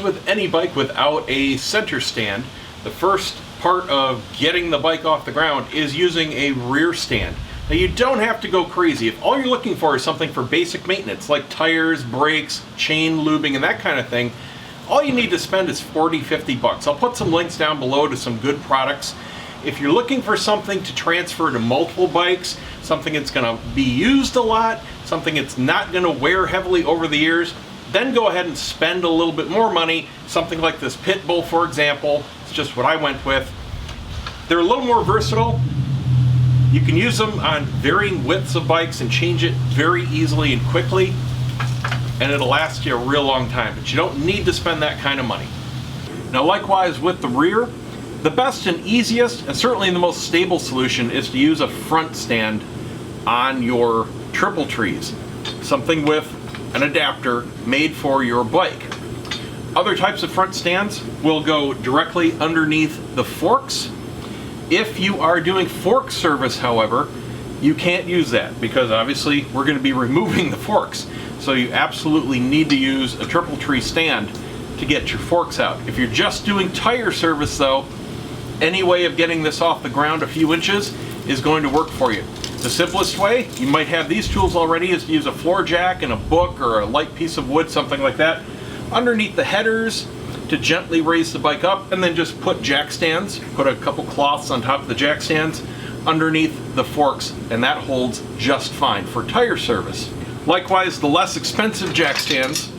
As with any bike without a center stand, the first part of getting the bike off the ground is using a rear stand. Now you don't have to go crazy. If all you're looking for is something for basic maintenance like tires, brakes, chain lubing, and that kind of thing, all you need to spend is 40-50 bucks. I'll put some links down below to some good products. If you're looking for something to transfer to multiple bikes, something that's going to be used a lot, something that's not going to wear heavily over the years, then go ahead and spend a little bit more money. Something like this Pit Bull, for example, it's just what I went with. They're a little more versatile. You can use them on varying widths of bikes and change it very easily and quickly, and it'll last you a real long time, but you don't need to spend that kind of money. Now likewise with the rear, the best and easiest and certainly the most stable solution is to use a front stand on your triple trees, something with an adapter made for your bike. Other types of front stands will go directly underneath the forks. If you are doing fork service, however, you can't use that because obviously we're going to be removing the forks. So you absolutely need to use a triple tree stand to get your forks out. If you're just doing tire service though, any way of getting this off the ground a few inches is going to work for you. The simplest way, you might have these tools already, is to use a floor jack and a book or a light piece of wood, something like that, underneath the headers to gently raise the bike up, and then just put jack stands, put a couple cloths on top of the jack stands underneath the forks, and that holds just fine for tire service. Likewise, the less expensive jack stands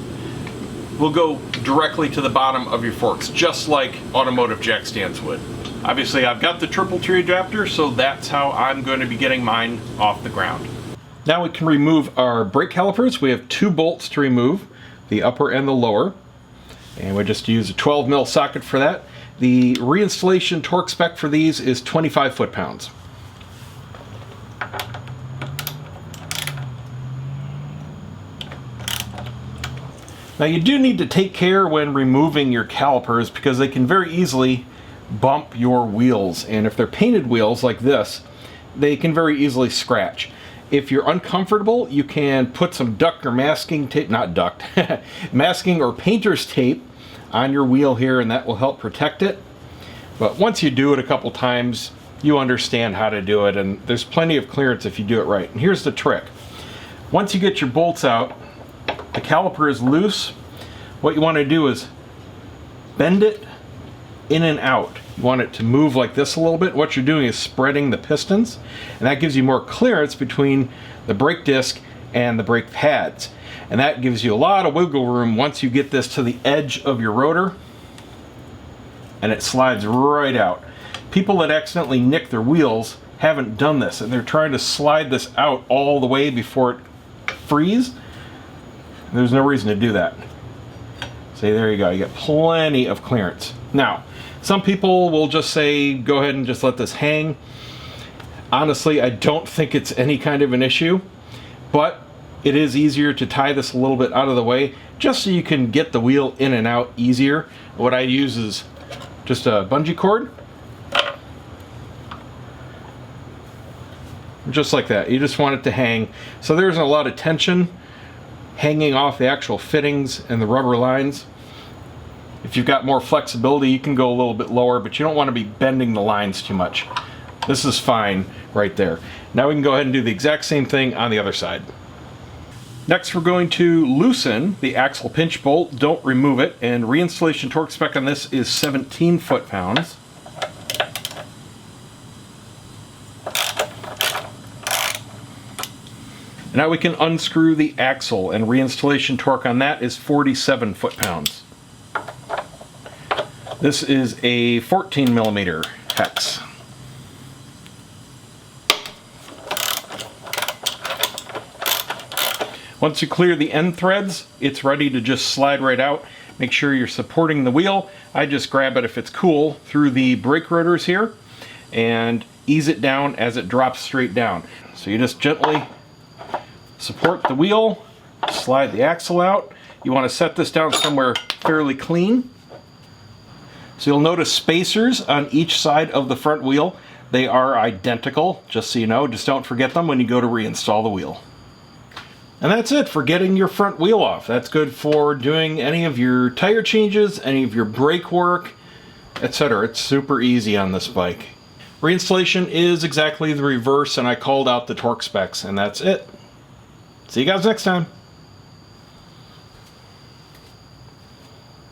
will go directly to the bottom of your forks, just like automotive jack stands would. Obviously, I've got the triple tree adapter, so that's how I'm going to be getting mine off the ground. Now we can remove our brake calipers. We have 2 bolts to remove, the upper and the lower. And we just use a 12 mil socket for that. The reinstallation torque spec for these is 25 foot-pounds. Now you do need to take care when removing your calipers because they can very easily bump your wheels, and if they're painted wheels like this, they can very easily scratch. If you're uncomfortable, you can put some duct or masking tape, not duct, masking or painter's tape on your wheel here, and that will help protect it. But once you do it a couple times, you understand how to do it, and there's plenty of clearance if you do it right. And here's the trick. Once you get your bolts out, the caliper is loose. What you want to do is bend it in and out. You want it to move like this a little bit. What you're doing is spreading the pistons, and that gives you more clearance between the brake disc and the brake pads. And that gives you a lot of wiggle room once you get this to the edge of your rotor, and it slides right out. People that accidentally nick their wheels haven't done this, and they're trying to slide this out all the way before it frees. There's no reason to do that. See, there you go. You get plenty of clearance. Now, some people will just say, go ahead and just let this hang. Honestly, I don't think it's any kind of an issue, but it is easier to tie this a little bit out of the way, just so you can get the wheel in and out easier. What I use is just a bungee cord. Just like that. You just want it to hang. So there's a lot of tension hanging off the actual fittings and the rubber lines. If you've got more flexibility, you can go a little bit lower, but you don't want to be bending the lines too much. This is fine right there. Now we can go ahead and do the exact same thing on the other side. Next, we're going to loosen the axle pinch bolt. Don't remove it. And reinstallation torque spec on this is 17 foot-pounds. Now we can unscrew the axle, and reinstallation torque on that is 47 foot-pounds. This is a 14 millimeter hex. Once you clear the end threads, it's ready to just slide right out. Make sure you're supporting the wheel. I just grab it, if it's cool, through the brake rotors here and ease it down as it drops straight down. So you just gently support the wheel, slide the axle out. You want to set this down somewhere fairly clean. So you'll notice spacers on each side of the front wheel. They are identical, just so you know. Just don't forget them when you go to reinstall the wheel. And that's it for getting your front wheel off. That's good for doing any of your tire changes, any of your brake work, etc. It's super easy on this bike. Reinstallation is exactly the reverse, and I called out the torque specs, and that's it. See you guys next time.